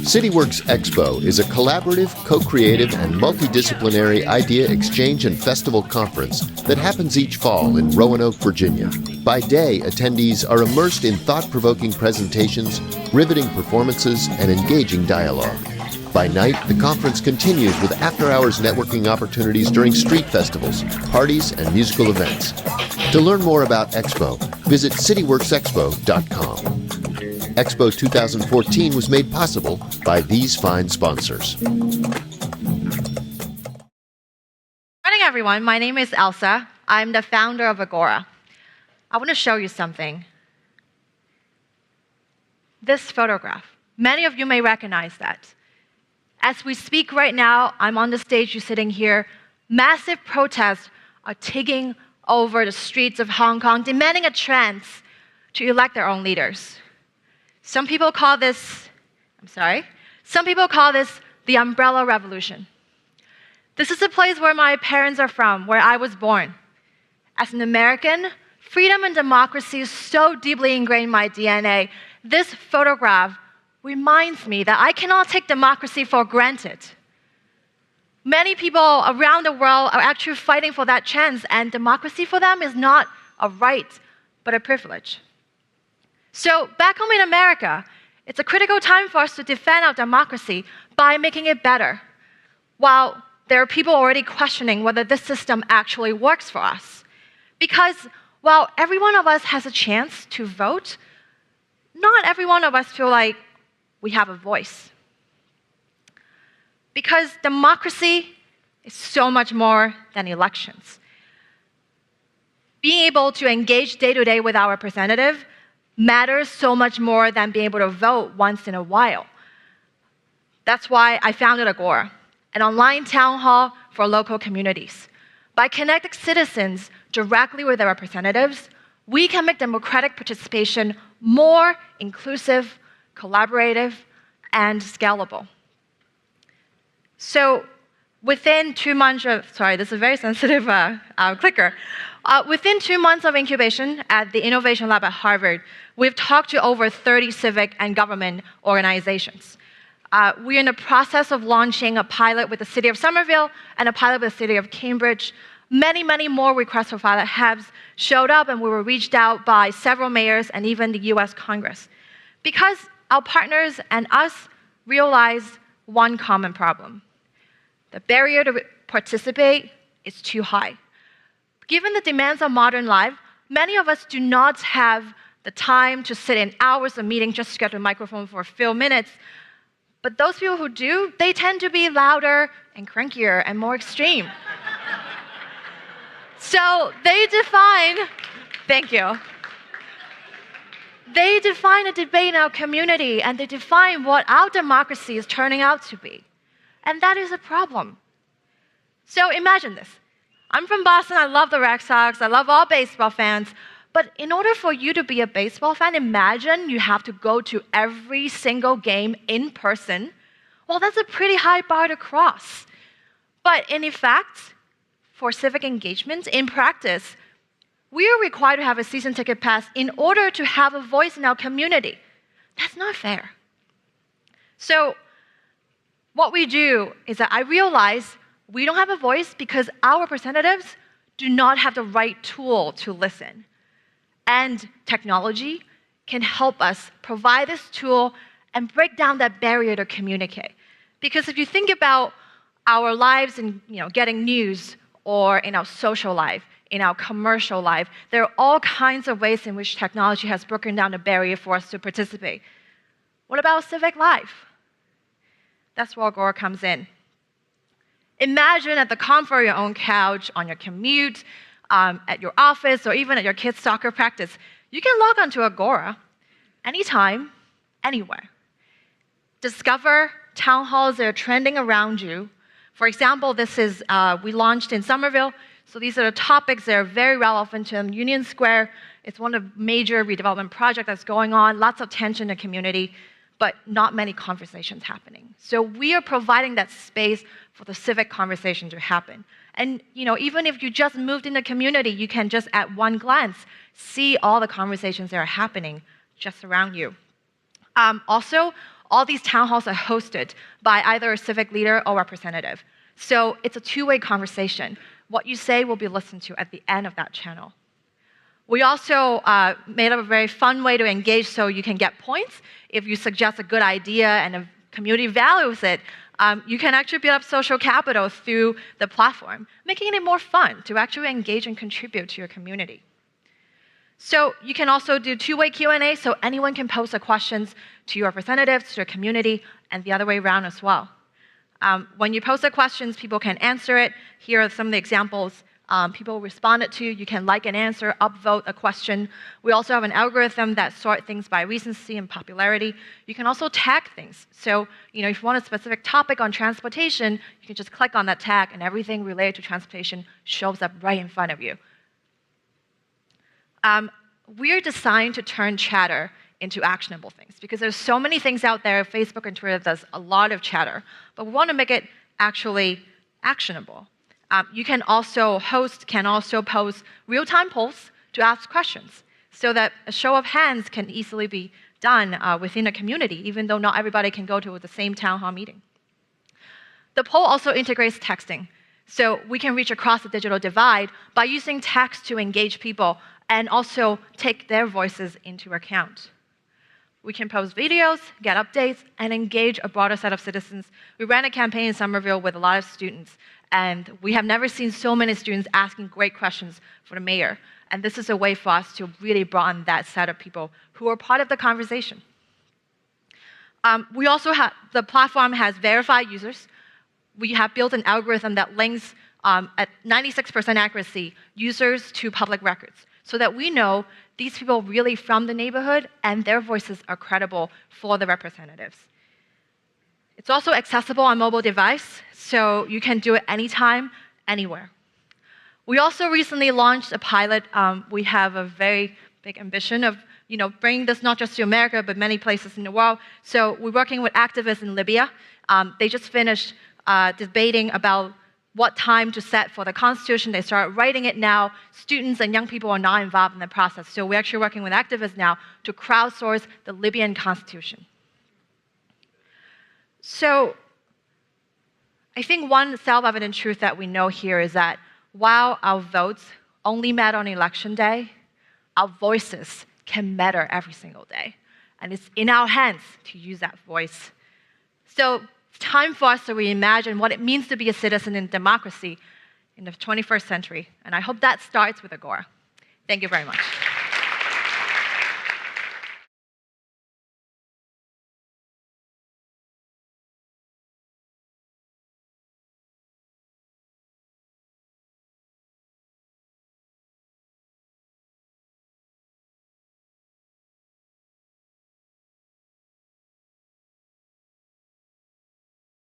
CityWorks Expo is a collaborative, co-creative, and multidisciplinary idea exchange and festival conference that happens each fall in Roanoke, Virginia. By day, attendees are immersed in thought-provoking presentations, riveting performances, and engaging dialogue. By night, the conference continues with after-hours networking opportunities during street festivals, parties, and musical events. To learn more about Expo, visit cityworksexpo.com. Expo 2014 was made possible by these fine sponsors. Morning, everyone. My name is Elsa. I'm the founder of Agora. I want to show you something. This photograph. Many of you may recognize that. As we speak right now, I'm on the stage, you're sitting here. Massive protests are taking over the streets of Hong Kong, demanding a chance to elect their own leaders. Some people call this the umbrella revolution. This is the place where my parents are from, where I was born. As an American, freedom and democracy is so deeply ingrained in my DNA. This photograph reminds me that I cannot take democracy for granted. Many people around the world are actually fighting for that chance, and democracy for them is not a right, but a privilege. So back home in America, it's a critical time for us to defend our democracy by making it better, while there are people already questioning whether this system actually works for us. Because while every one of us has a chance to vote, not every one of us feel like we have a voice. Because democracy is so much more than elections. Being able to engage day to day with our representative matters so much more than being able to vote once in a while. That's why I founded Agora, an online town hall for local communities. By connecting citizens directly with their representatives, we can make democratic participation more inclusive, collaborative, and scalable. So within 2 months of, this is a very sensitive clicker. Within 2 months of incubation at the Innovation Lab at Harvard, we've talked to over 30 civic and government organizations. We're in the process of launching a pilot with the city of Somerville and a pilot with the city of Cambridge. Many more requests for pilot have showed up, and we were reached out by several mayors and even the US Congress. Because our partners and us realize one common problem. The barrier to participate is too high. Given the demands of modern life, many of us do not have the time to sit in hours of meeting just to get to a microphone for a few minutes. But those people who do, they tend to be louder and crankier and more extreme. So they define a debate in our community, and they define what our democracy is turning out to be. And that is a problem. So imagine this. I'm from Boston, I love the Red Sox, I love all baseball fans, but in order for you to be a baseball fan, imagine you have to go to every single game in person. Well, that's a pretty high bar to cross. But in effect, for civic engagement, in practice, we are required to have a season ticket pass in order to have a voice in our community. That's not fair. So what we do is that I realize we don't have a voice because our representatives do not have the right tool to listen. And technology can help us provide this tool and break down that barrier to communicate. Because if you think about our lives in getting news, or in our social life, in our commercial life, there are all kinds of ways in which technology has broken down the barrier for us to participate. What about civic life? That's where Agora comes in. Imagine at the comfort of your own couch, on your commute, at your office, or even at your kids' soccer practice, you can log onto Agora anytime, anywhere. Discover town halls that are trending around you. For example, we launched in Somerville, so these are the topics that are very relevant to Union Square. It's one of the major redevelopment projects that's going on, lots of tension in the community, but not many conversations happening. So we are providing that space for the civic conversation to happen. And even if you just moved in the community, you can just at one glance see all the conversations that are happening just around you. Also, all these town halls are hosted by either a civic leader or representative. So it's a two-way conversation. What you say will be listened to at the end of that channel. We also made up a very fun way to engage so you can get points. If you suggest a good idea and the community values it, you can actually build up social capital through the platform, making it more fun to actually engage and contribute to your community. So you can also do two-way Q&A, so anyone can post their questions to your representatives, to your community, and the other way around as well. When you post their questions, people can answer it. Here are some of the examples people responded to. You can like an answer, upvote a question. We also have an algorithm that sorts things by recency and popularity. You can also tag things. So, if you want a specific topic on transportation, you can just click on that tag, and everything related to transportation shows up right in front of you. We're designed to turn chatter into actionable things because there's so many things out there. Facebook and Twitter does a lot of chatter, but we want to make it actually actionable. You can also post real-time polls to ask questions so that a show of hands can easily be done within a community, even though not everybody can go to the same town hall meeting. The poll also integrates texting. So we can reach across the digital divide by using text to engage people and also take their voices into account. We can post videos, get updates, and engage a broader set of citizens. We ran a campaign in Somerville with a lot of students, and we have never seen so many students asking great questions for the mayor. And this is a way for us to really broaden that set of people who are part of the conversation. The platform has verified users. We have built an algorithm that links at 96% accuracy users to public records so that we know these people really from the neighborhood and their voices are credible for the representatives. It's also accessible on mobile device, so you can do it anytime, anywhere. We also recently launched a pilot. We have a very big ambition of bringing this not just to America, but many places in the world. So we're working with activists in Libya. They just finished debating about what time to set for the constitution. They start writing it now. Students and young people are not involved in the process. So we're actually working with activists now to crowdsource the Libyan constitution. So I think one self-evident truth that we know here is that while our votes only matter on election day, our voices can matter every single day. And it's in our hands to use that voice. So it's time for us to reimagine what it means to be a citizen in democracy in the 21st century. And I hope that starts with Agora. Thank you very much.